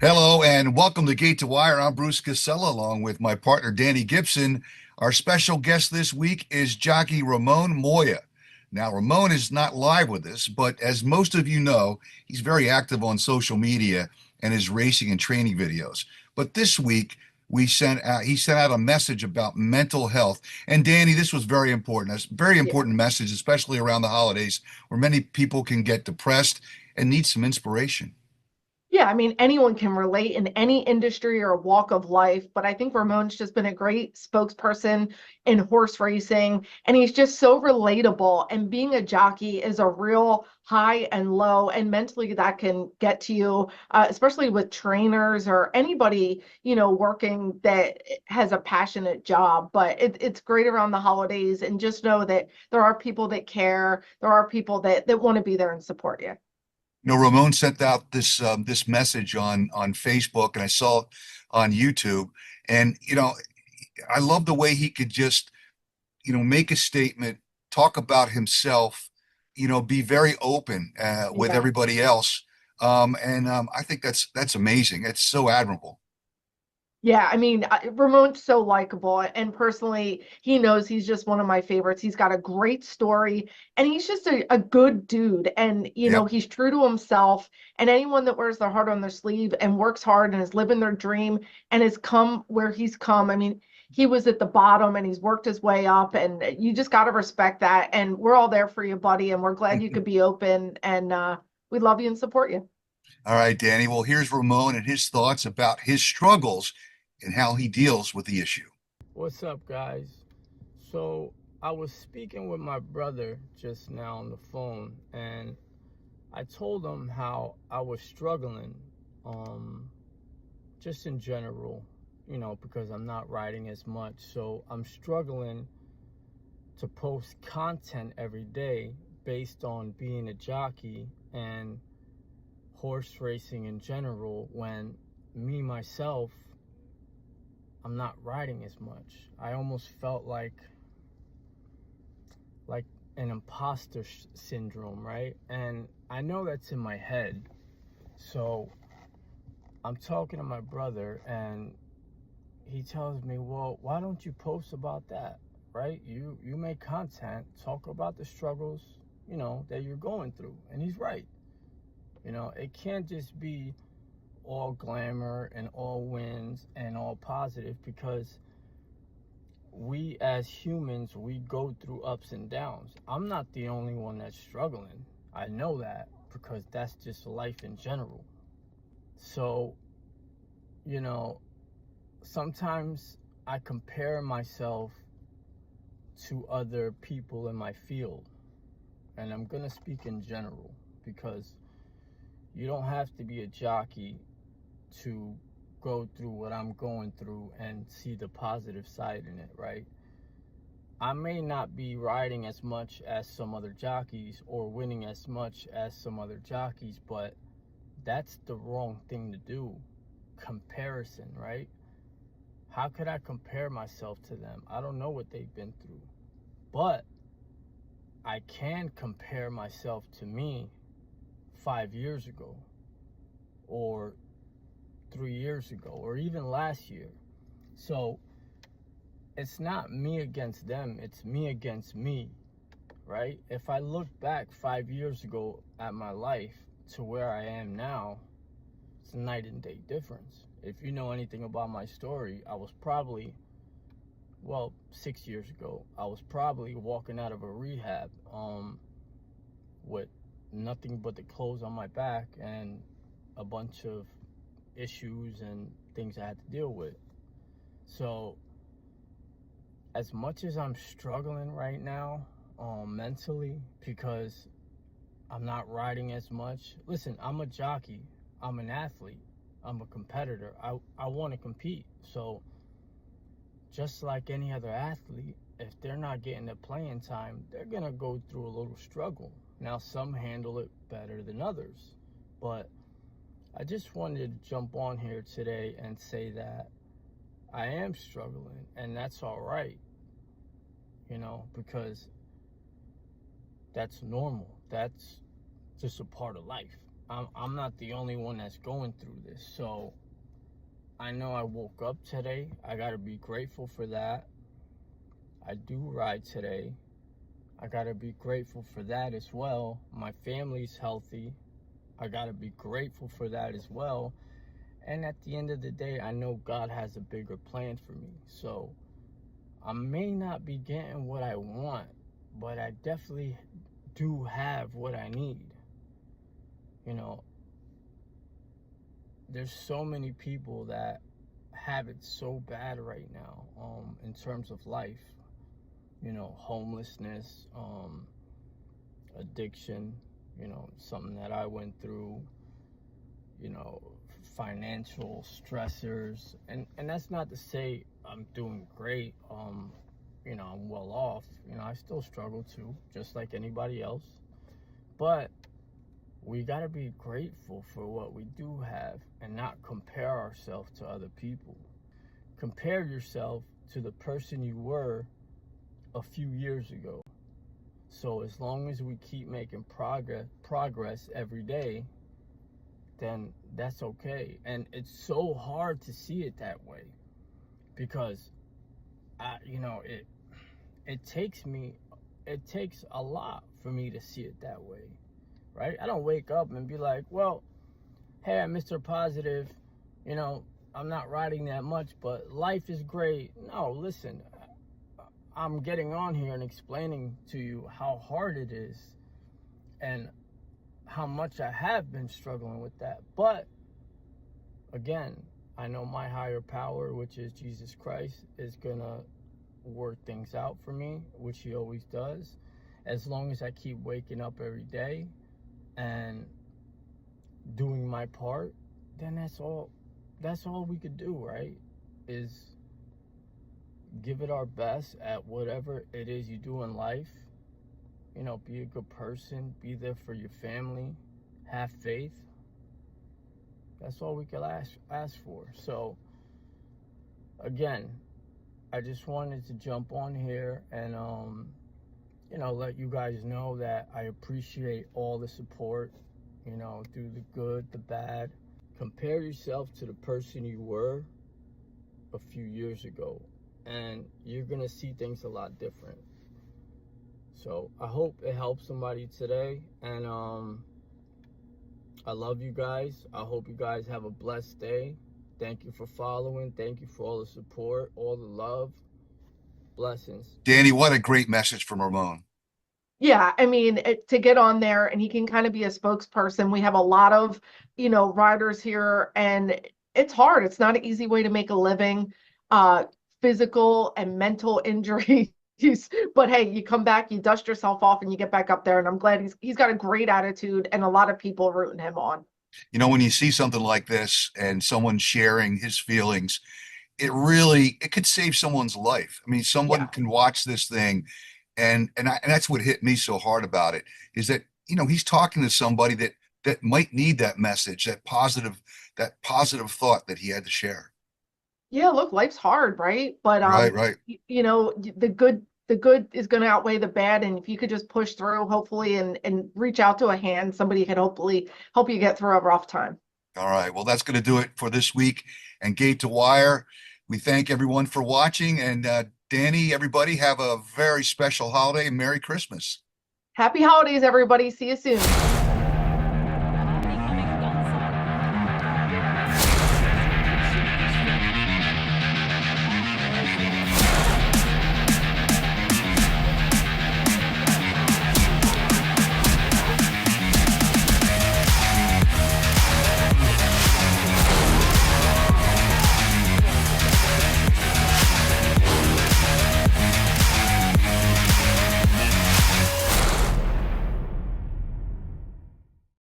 Hello and welcome to Gate to Wire. I'm Bruce Casella along with my partner Danny Gibson. Our special guest this week is jockey Ramon Moya. Now, Ramon is not live with us, but as most of you know, he's very active on social media and his racing and training videos. But this week, he sent out a message about mental health. And Danny, this was very important. A very Yeah. important message, especially around the holidays, where many people can get depressed and need some inspiration. Yeah, I mean, anyone can relate in any industry or walk of life, but I think Ramon's just been a great spokesperson in horse racing, and he's just so relatable. And being a jockey is a real high and low, and mentally that can get to you, especially with trainers or anybody, working that has a passionate job. But it's great around the holidays, and just know that there are people that care, there are people that want to be there and support you. Ramon sent out this message on Facebook, and I saw it on YouTube. And I love the way he could just make a statement, talk about himself, be very open with Yeah. everybody else. And I think that's amazing. It's so admirable. Yeah, I mean, Ramon's so likable, and personally, he knows he's just one of my favorites. He's got a great story, and he's just a good dude. And, Yep. he's true to himself. And anyone that wears their heart on their sleeve and works hard and is living their dream and has come where he's come. I mean, he was at the bottom and he's worked his way up, and you just got to respect that. And we're all there for you, buddy, and we're glad you could be open. And we love you and support you. All right, Danny. Well, here's Ramon and his thoughts about his struggles and how he deals with the issue. What's up, guys? So, I was speaking with my brother just now on the phone, and I told him how I was struggling, um, just in general, because I'm not writing as much. So, I'm struggling to post content every day based on being a jockey and horse racing in general when me, myself, I'm not writing as much. I almost felt like an imposter syndrome, right? And I know that's in my head. So I'm talking to my brother, and he tells me, "Well, why don't you post about that? Right? You make content, talk about the struggles, that you're going through." And he's right. It can't just be all glamour and all wins and all positive, because we as humans, we go through ups and downs. I'm not the only one that's struggling. I know that because that's just life in general. So, you know, sometimes I compare myself to other people in my field. And I'm going to speak in general because you don't have to be a jockey to go through what I'm going through and see the positive side in it, right? I may not be riding as much as some other jockeys or winning as much as some other jockeys, but that's the wrong thing to do. Comparison, right? How could I compare myself to them? I don't know what they've been through. But I can compare myself to me 5 years ago, or 3 years ago, or even last year. So it's not me against them, it's me against me, right? If I look back 5 years ago at my life to where I am now, it's a night and day difference. If you know anything about my story, I was probably, well, 6 years ago, I was probably walking out of a rehab with nothing but the clothes on my back and a bunch of issues and things I had to deal with. So as much as I'm struggling right now, mentally, because I'm not riding as much. Listen, I'm a jockey. I'm an athlete. I'm a competitor. I want to compete. So just like any other athlete, if they're not getting the playing time, they're going to go through a little struggle. Now, some handle it better than others. But I just wanted to jump on here today and say that I am struggling, and that's all right, because that's normal. That's just a part of life. I'm not the only one that's going through this. So I know I woke up today. I got to be grateful for that. I do ride today. I got to be grateful for that as well. My family's healthy. I got to be grateful for that as well. And at the end of the day, I know God has a bigger plan for me. So I may not be getting what I want, but I definitely do have what I need. You know, there's so many people that have it so bad right now, in terms of life. You know, homelessness, addiction, you know, something that I went through, you know, financial stressors. And that's not to say I'm doing great. You know, I'm well off. You know, I still struggle too, just like anybody else. But we got to be grateful for what we do have and not compare ourselves to other people. Compare yourself to the person you were a few years ago. So as long as we keep making progress every day, then that's okay. And it's so hard to see it that way because you know, it takes a lot for me to see it that way, right? I don't wake up and be like, well, hey, I'm Mr. Positive, you know, I'm not riding that much, but life is great. No, listen, I'm getting on here and explaining to you how hard it is and how much I have been struggling with that. But again, I know my higher power, which is Jesus Christ, is gonna work things out for me, which he always does. As long as I keep waking up every day and doing my part, then that's all we could do, right? Is give it our best at whatever it is you do in life. You know, be a good person, be there for your family, have faith. That's all we could ask for. So again, I just wanted to jump on here and you know, let you guys know that I appreciate all the support, you know, through the good, the bad. Compare yourself to the person you were a few years ago, and you're gonna see things a lot different. So I hope it helps somebody today, and I love you guys. I hope you guys have a blessed day. Thank you for following. Thank you for all the support, all the love. Blessings. Dani, what a great message from Ramon. Yeah, I mean, to get on there and he can kind of be a spokesperson. We have a lot of, you know, riders here, and it's hard. It's not an easy way to make a living, physical and mental injuries. But hey, you come back, you dust yourself off, and you get back up there. And I'm glad he's got a great attitude and a lot of people rooting him on. You know, when you see something like this and someone sharing his feelings, it could save someone's life. I mean, someone Yeah. can watch this thing and that's what hit me so hard about it is that, you know, he's talking to somebody that might need that message, that positive thought that he had to share. Yeah, look, life's hard, right? But Right, right. you know, the good is going to outweigh the bad, and if you could just push through, hopefully, and reach out to a hand, somebody can hopefully help you get through a rough time. All right. Well, that's going to do it for this week and Gate to Wire. We thank everyone for watching. And Dani, everybody have a very special holiday and Merry Christmas. Happy holidays, everybody. See you soon.